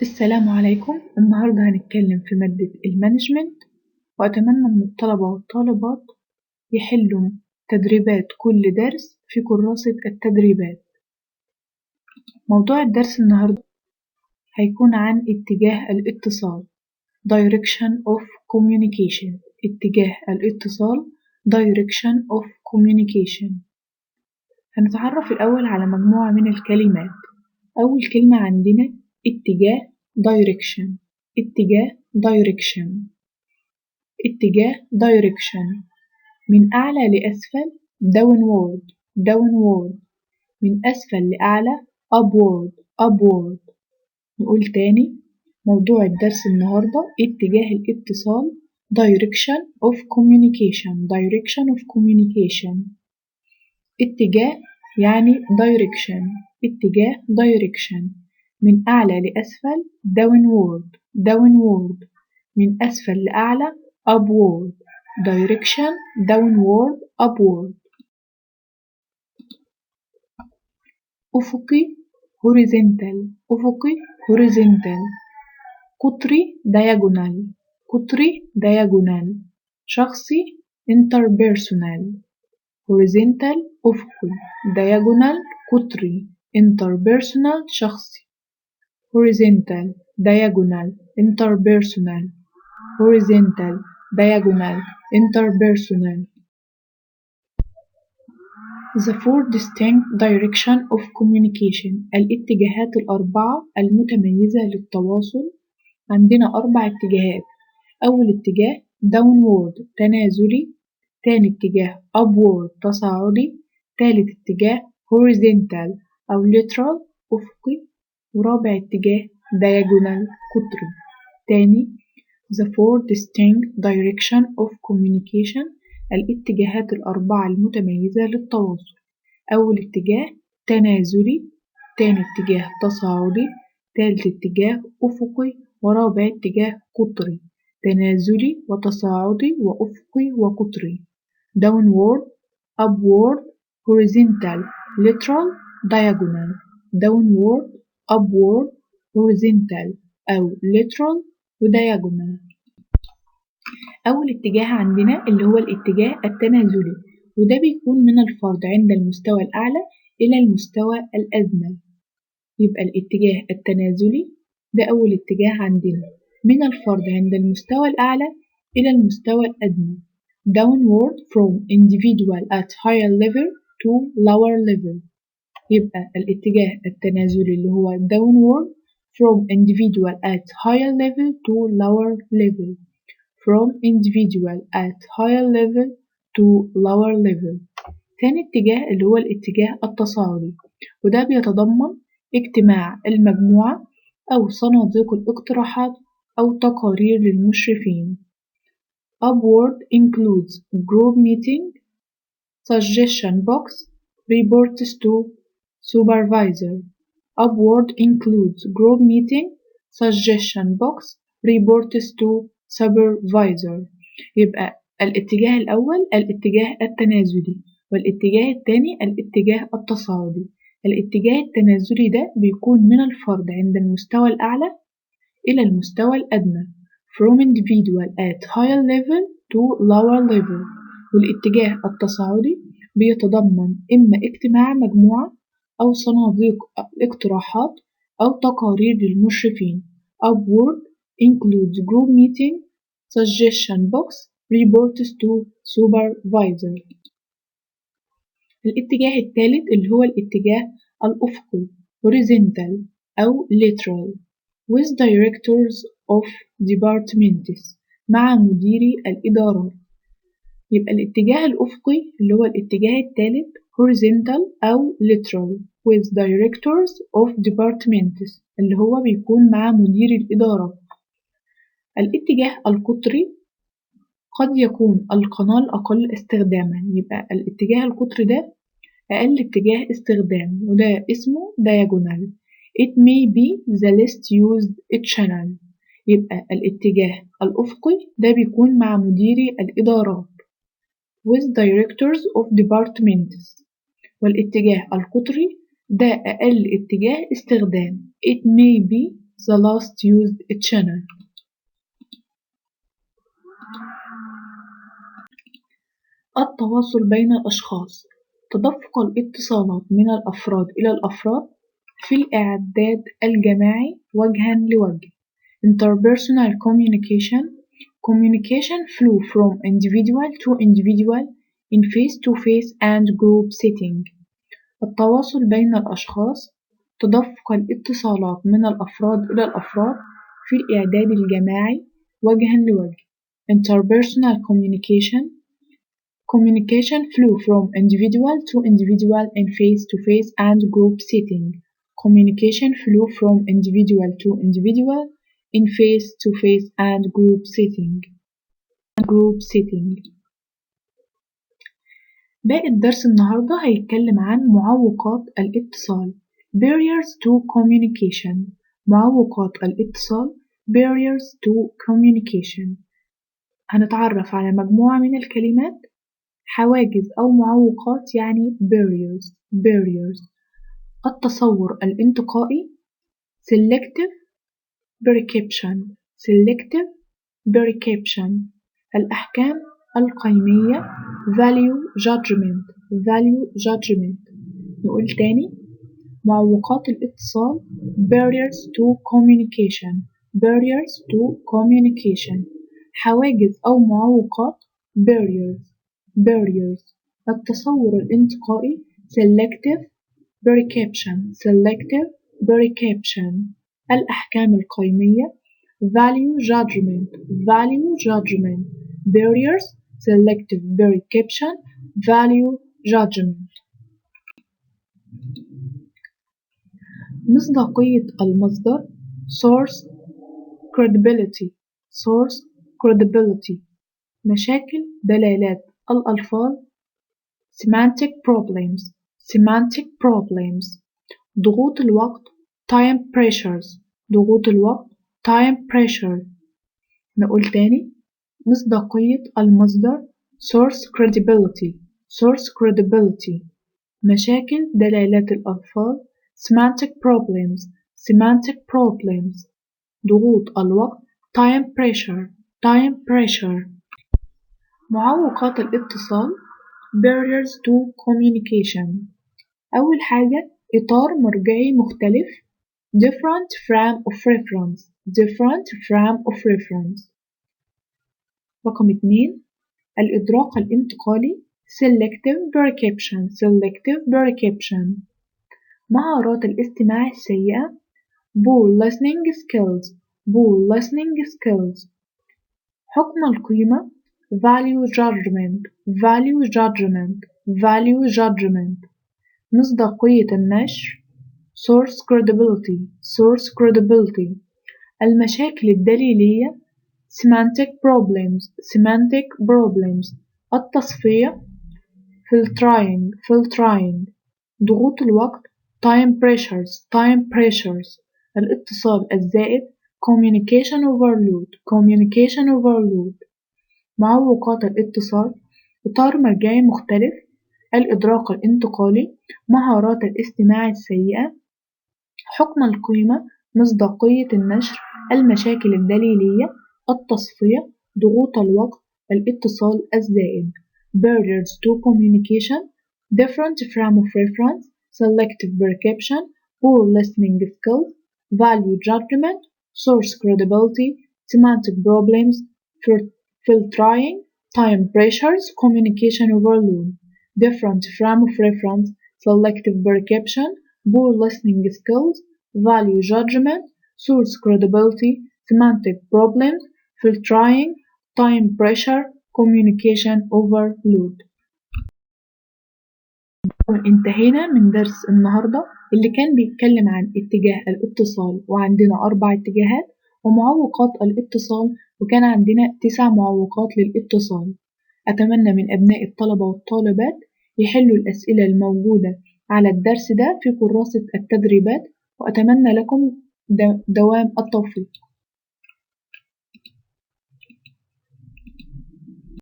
السلام عليكم. النهاردة هنتكلم في مادة المانجمنت، وأتمنى من الطلبة والطالبات يحلوا تدريبات كل درس في كراسة التدريبات. موضوع الدرس النهاردة هيكون عن اتجاه الاتصال Direction of Communication. اتجاه الاتصال Direction of Communication. هنتعرف الأول على مجموعة من الكلمات. أول كلمة عندنا اتجاه direction. اتجاه direction. اتجاه direction من أعلى لأسفل downward. downward من أسفل لأعلى upward. upward. نقول تاني موضوع الدرس النهاردة اتجاه الاتصال direction of communication. direction of communication. اتجاه يعني direction. اتجاه direction من أعلى لأسفل downward. downward من أسفل لأعلى upward. direction downward upward. أفقي horizontal. أفقي horizontal. قطري diagonal. قطري diagonal. شخصي interpersonal. horizontal أفقي، diagonal قطري، interpersonal شخصي. horizontal diagonal interpersonal. horizontal diagonal interpersonal. The four distinct direction of communication. الاتجاهات الأربعة المتميزة للتواصل. عندنا 4 اتجاهات. أول اتجاه downward تنازلي، تاني اتجاه upward تصاعدي، تالت اتجاه horizontal أو lateral أفقي، ورابع اتجاه diagonal قطري. تاني the four distinct direction of communication. الاتجاهات الأربعة المتميزة للتواصل. أول اتجاه تنازلي، تاني اتجاه تصاعدي، تالت اتجاه أفقي، ورابع اتجاه قطري. تنازلي وتصاعدي وأفقي وقطري. downward upward horizontal lateral diagonal. downward upward horizontal أو lateral ودياجونال. أول اتجاه عندنا اللي هو الاتجاه التنازلي، وده بيكون من الفرد عند المستوى الأعلى إلى المستوى الأدنى. يبقى الاتجاه التنازلي ده أول اتجاه عندنا، من الفرد عند المستوى الأعلى إلى المستوى الأدنى. downward from individual at higher level to lower level. يبقى الاتجاه التنازلي اللي هو downward from individual at higher level to lower level. from individual at higher level to lower level. تاني اتجاه اللي هو الاتجاه التصاعدي، وده بيتضمن اجتماع المجموعة أو صناديق الاقتراحات أو تقارير للمشرفين. upward includes group meeting, suggestion box, reports to supervisor. upward includes group meeting, suggestion box, reports to supervisor. يبقى الاتجاه الأول الاتجاه التنازلي، والاتجاه الثاني الاتجاه التصاعدي. الاتجاه التنازلي ده بيكون من الفرد عند المستوى الأعلى إلى المستوى الأدنى from individual at higher level to lower level. والاتجاه التصاعدي بيتضمن إما اجتماع مجموعة أو صناديق الاقتراحات أو تقارير للمشرفين. upward includes group meeting, suggestion box, reports to supervisor. الاتجاه الثالث اللي هو الاتجاه الأفقي horizontal أو lateral with directors of departments مع مديري الإدارات. يبقى الاتجاه الأفقي اللي هو الاتجاه الثالث horizontal أو lateral with directors of departments اللي هو بيكون مع مدير الإدارة. الاتجاه القطري قد يكون القناة الأقل استخداما. يبقى الاتجاه القطري ده أقل اتجاه استخدام، وده اسمه diagonal. It may be the least used channel. يبقى الاتجاه الأفقي ده بيكون مع مديري الإدارات with directors of departments. والاتجاه القطري ده أقل اتجاه استخدام. It may be the last used channel. التواصل بين الأشخاص، تدفق الاتصالات من الأفراد إلى الأفراد في الإعداد الجماعي وجهًا لوجه. Interpersonal communication. Communication flow from individual to individual in face-to-face and group setting. التواصل بين الأشخاص، تدفق الاتصالات من الأفراد إلى الأفراد في الإعداد الجماعي وجهًا لوجه. Interpersonal communication. Communication flow from individual to individual in face-to-face and group setting. Communication flow from individual to individual in face-to-face and group setting. باقي الدرس النهاردة هيتكلم عن معوقات الاتصال barriers to communication. معوقات الاتصال barriers to communication. هنتعرف على مجموعة من الكلمات. حواجز أو معوقات يعني barriers. التصور الانتقائي selective perception. الأحكام القيمية value judgment. نقول تاني، معوقات الاتصال barriers to communication. حواجز أو معوقات barriers. التصور الانتقائي selective perception. الأحكام القيمية value judgment. barriers selective perception value judgment. مصداقية المصدر source credibility. مشاكل دلالات الألفاظ semantic problems. ضغوط الوقت time pressure. نقول تاني، مصداقية المصدر source credibility. مشاكل دلالات الألفاظ semantic problems. ضغوط الوقت time pressure. معوقات الاتصال barriers to communication. أول حاجة إطار مرجعي مختلف different frame of reference. رقم 2 الإدراك الانتقالي selective perception. مهارات الاستماع السيئة poor listening skills. حكم القيمة value judgment. مصداقية النشر source credibility. المشاكل الدليلية semantic problems. التصفية filtering. ضغوط الوقت time pressures. الاتصال الزائد communication overload. معوقات الاتصال إطار مرجعي مختلف الإدراك الانتقالي مهارات الاستماع السيئة حكم القيمة مصداقية النشر المشاكل الدليلية التصفية ضغوط الوقت الاتصال الزائد barriers to communication different frame of reference selective perception poor listening skills value judgment source credibility semantic problems filtering time pressures communication overload different frame of reference selective perception poor listening skills value judgment source credibility semantic problems filtering time pressure communication overload. انتهينا من درس النهاردة اللي كان بيتكلم عن اتجاه الاتصال وعندنا 4 اتجاهات ومعوقات الاتصال وكان عندنا 9 معوقات للاتصال. أتمنى من أبناء الطلبة والطالبات يحلوا الأسئلة الموجودة على الدرس ده في كراسة التدريبات وأتمنى لكم دوام التوفيق.